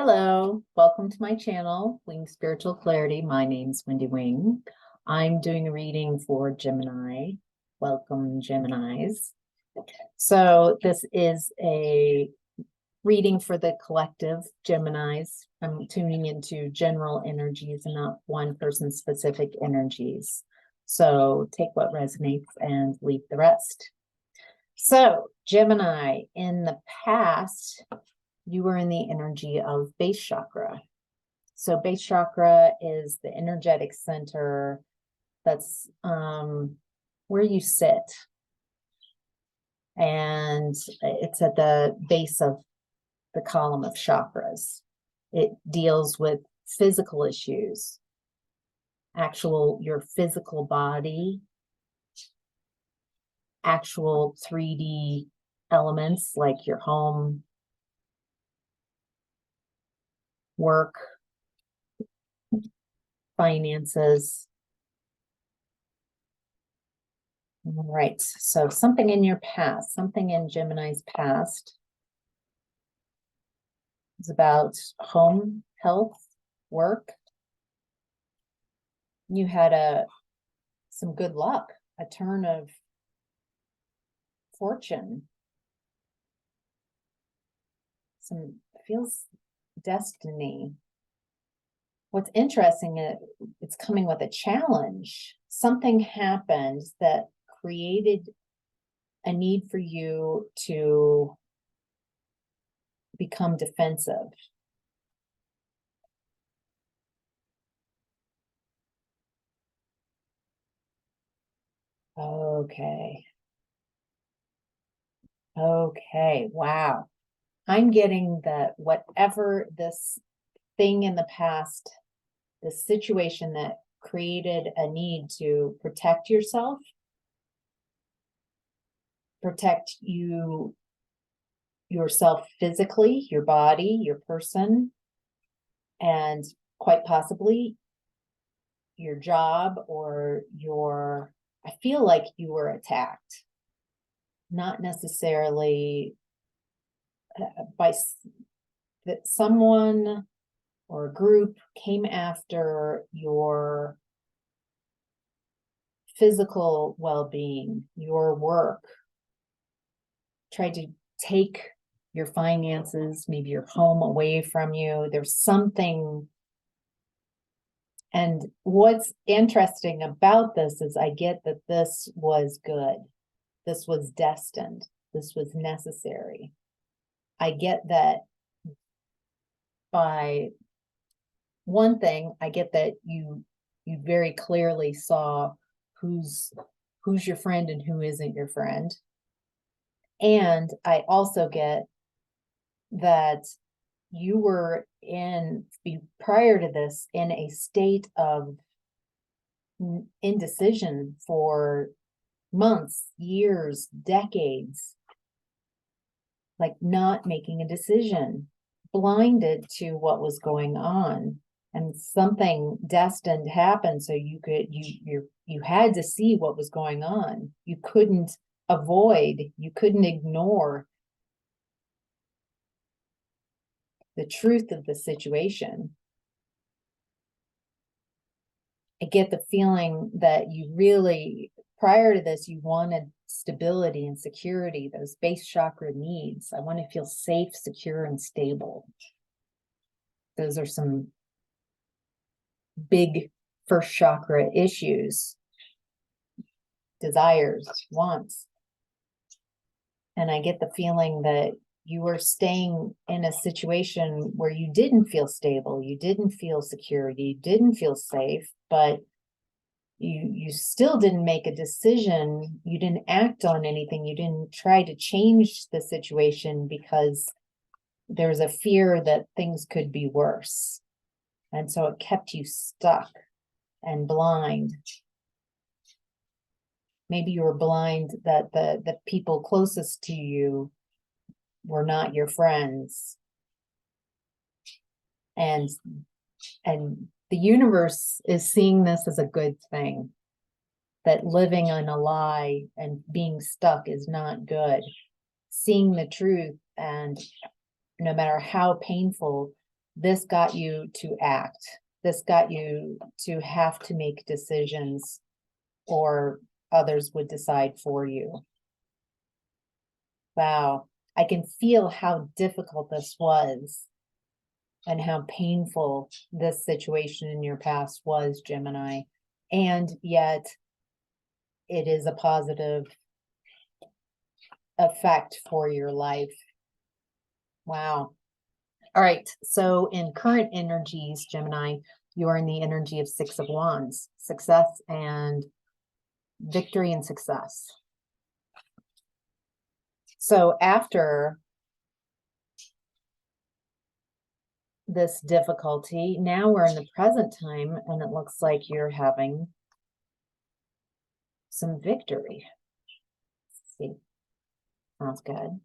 Hello, welcome to my channel, Wing Spiritual Clarity. My name's Wendy Wing. I'm doing a reading for Gemini. Welcome, Geminis. So this is a reading for the collective Geminis. I'm tuning into general energies and not one person's specific energies. So take what resonates and leave the rest. So Gemini, in the past, you were in the energy of base chakra. So base chakra is the energetic center that's where you sit. And it's at the base of the column of chakras. It deals with physical issues, your physical body, actual 3D elements like your home, work, finances. All right, so something in your past, something in Gemini's past is about home, health, work. You had some good luck, a turn of fortune. Feels destiny. What's interesting, it's coming with a challenge. Something happened that created a need for you to become defensive. Okay. Okay, wow. I'm getting that whatever this thing in the past, the situation that created a need to protect yourself, protect yourself physically, your body, your person, and quite possibly your job or I feel like you were attacked, not necessarily by that someone or a group came after your physical well-being, your work, tried to take your finances, maybe your home away from you. There's something. And what's interesting about this is I get that this was good. This was destined. This was necessary. I get that by one thing, I get that you very clearly saw who's your friend and who isn't your friend. And I also get that you were prior to this in a state of indecision for months, years, decades, like not making a decision, blinded to what was going on, and something destined happened. So you had to see what was going on. You couldn't avoid, you couldn't ignore the truth of the situation. I get the feeling that you really, prior to this, you wanted stability and security, those base chakra needs. I want to feel safe, secure, and stable. Those are some big first chakra issues, desires, wants. And I get the feeling that you were staying in a situation where you didn't feel stable, you didn't feel secure, you didn't feel safe, but you still didn't make a decision. You didn't act on anything. You didn't try to change the situation because there was a fear that things could be worse. And so it kept you stuck and blind. Maybe you were blind that the people closest to you were not your friends. And the universe is seeing this as a good thing, that living in a lie and being stuck is not good. Seeing the truth, and no matter how painful, This got you to act. This got you to have to make decisions, or others would decide for you. Wow. I can feel how difficult this was and how painful this situation in your past was, Gemini. And yet it is a positive effect for your life. Wow. All right. So in current energies, Gemini, you're in the energy of Six of Wands, success and victory and success. So after this difficulty, now we're in the present time, and it looks like you're having some victory. Let's see, sounds good.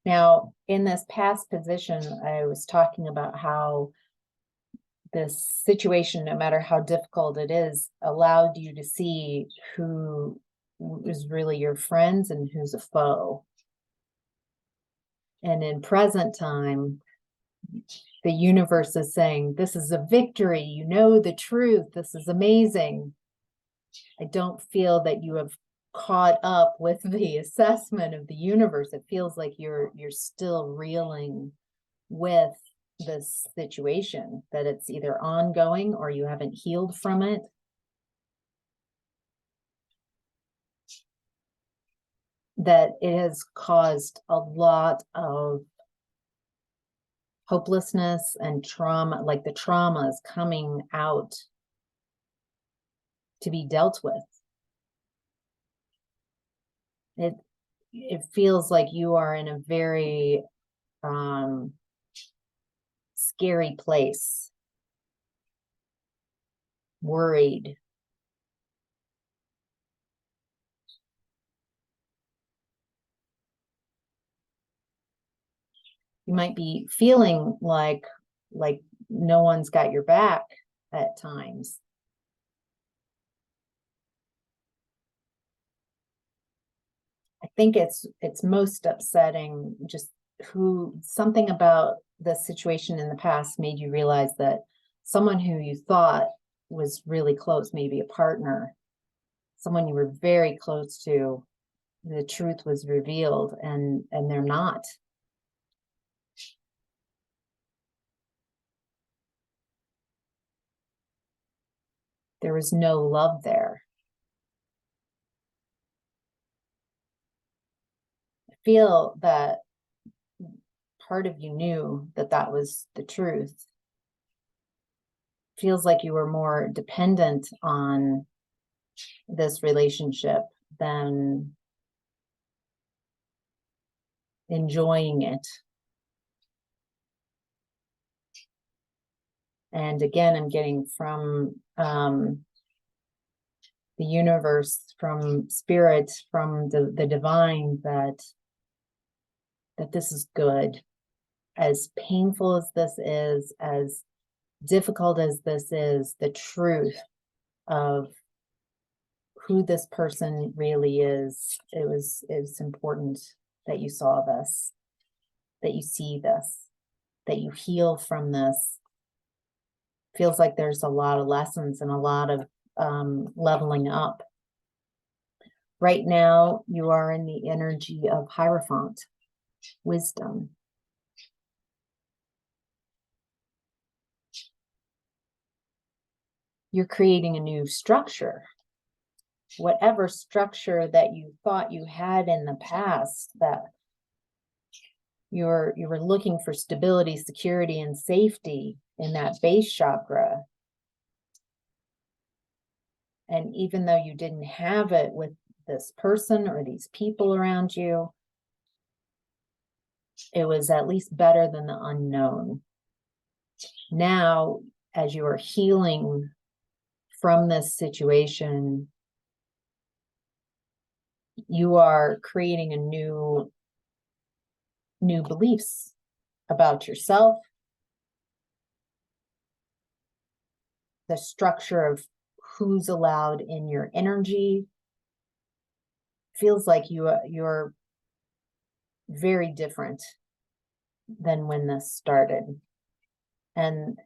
Now, in this past position, I was talking about how this situation, no matter how difficult it is, allowed you to see who is really your friends and who's a foe. And in present time, the universe is saying, this is a victory. You know the truth. This is amazing. I don't feel that you have caught up with the assessment of the universe. It feels like you're still reeling with this situation, that it's either ongoing or you haven't healed from it. That it has caused a lot of hopelessness and trauma, like the trauma is coming out to be dealt with. It feels like you are in a very scary place, worried. You might be feeling like no one's got your back at times. I think it's most upsetting just something about the situation in the past made you realize that someone who you thought was really close, maybe a partner, someone you were very close to, the truth was revealed and they're not. There was no love there. I feel that part of you knew that that was the truth. Feels like you were more dependent on this relationship than enjoying it. And again, I'm getting from the universe, from spirit, from the divine, that this is good. As painful as this is, as difficult as this is, the truth of who this person really is, it's important that you saw this, that you see this, that you heal from this. Feels like there's a lot of lessons and a lot of leveling up. Right now, you are in the energy of Hierophant, wisdom. You're creating a new structure. Whatever structure that you thought you had in the past, that you were looking for stability, security, and safety in that base chakra. And even though you didn't have it with this person or these people around you, it was at least better than the unknown. Now, as you are healing from this situation, you are creating a new beliefs, about yourself, the structure of who's allowed in your energy. Feels like you're very different than when this started. And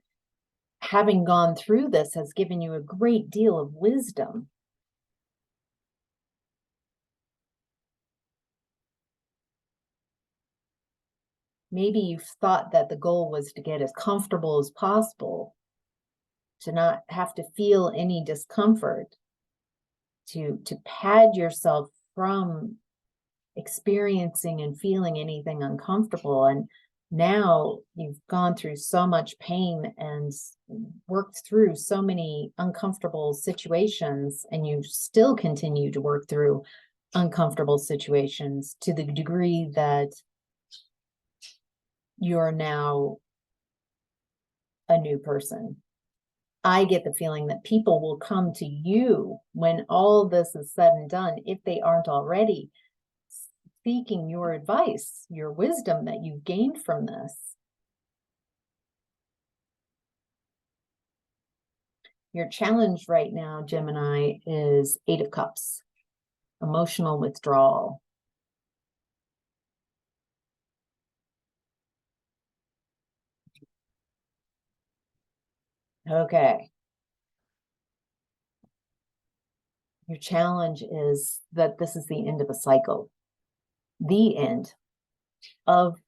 having gone through this has given you a great deal of wisdom. Maybe you've thought that the goal was to get as comfortable as possible, to not have to feel any discomfort, to pad yourself from experiencing and feeling anything uncomfortable. And now you've gone through so much pain and worked through so many uncomfortable situations, and you still continue to work through uncomfortable situations to the degree that you're now a new person. I get the feeling that people will come to you when all this is said and done, if they aren't already, seeking your advice, your wisdom that you've gained from this. Your challenge right now, Gemini, is 8 of Cups, emotional withdrawal. Okay. Your challenge is that this is the end of a cycle. The end of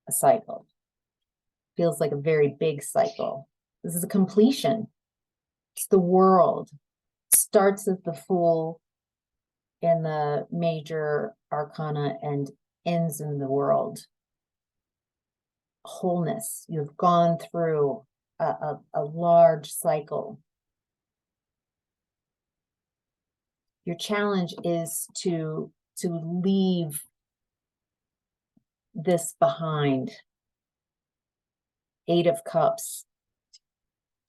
a cycle. Feels like a very big cycle. This is a completion. It's the world. Starts as the Fool in the major arcana and ends in the world. Wholeness. You've gone through a large cycle. Your challenge is to leave this behind. 8 of Cups.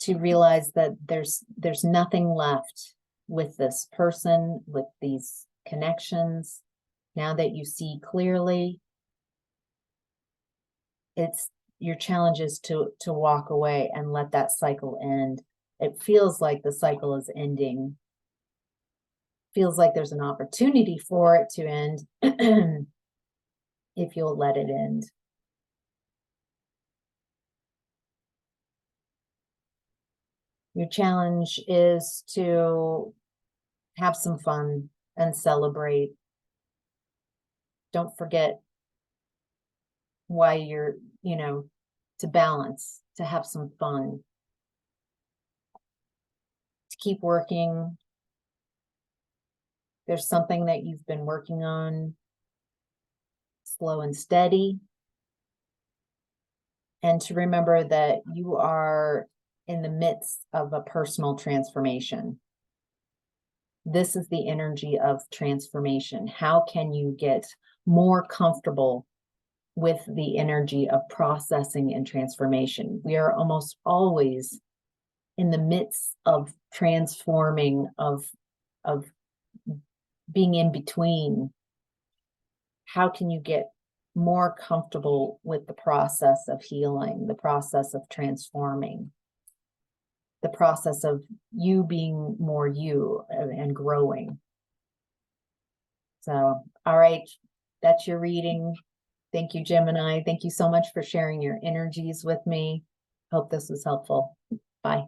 To realize that there's nothing left with this person, with these connections. Now that you see clearly, it's your challenge is to walk away and let that cycle end. It feels like the cycle is ending. Feels like there's an opportunity for it to end if you'll let it end. Your challenge is to have some fun and celebrate. Don't forget why you're, to balance, to have some fun, to keep working. There's something that you've been working on, slow and steady. And to remember that you are in the midst of a personal transformation. This is the energy of transformation. How can you get more comfortable with the energy of processing and transformation? We are almost always in the midst of transforming, of being in between. How can you get more comfortable with the process of healing, the process of transforming, the process of you being more you and growing? So, all right, that's your reading. Thank you, Gemini. Thank you so much for sharing your energies with me. Hope this was helpful. Bye.